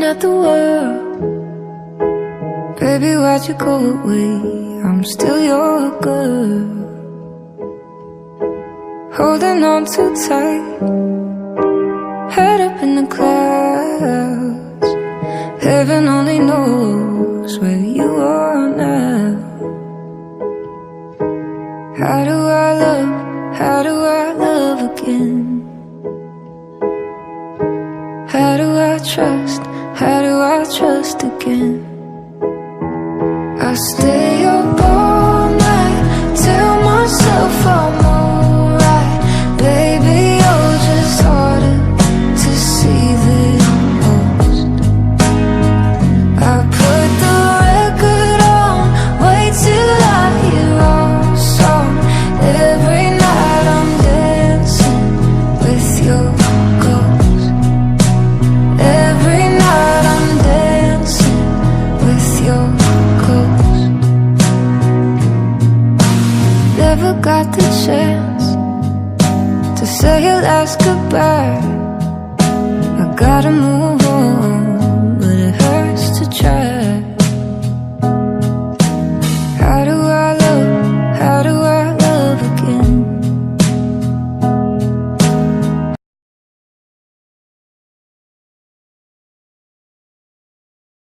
at the world. Baby, why'd you go away? I'm still your girl. Holding on too tight, head up in the clouds. Heaven only knows where you are now. How do I love again? How do I trust again? I stay up all night, tell myself I'm alright. Baby, you're just harder to see than most. I put the record on, wait till I hear our song. Every night I'm dancing with your ghost. Every night I'm dancing with your ghost. Never got the chance to say your last goodbye. I gotta move on, but it hurts to try.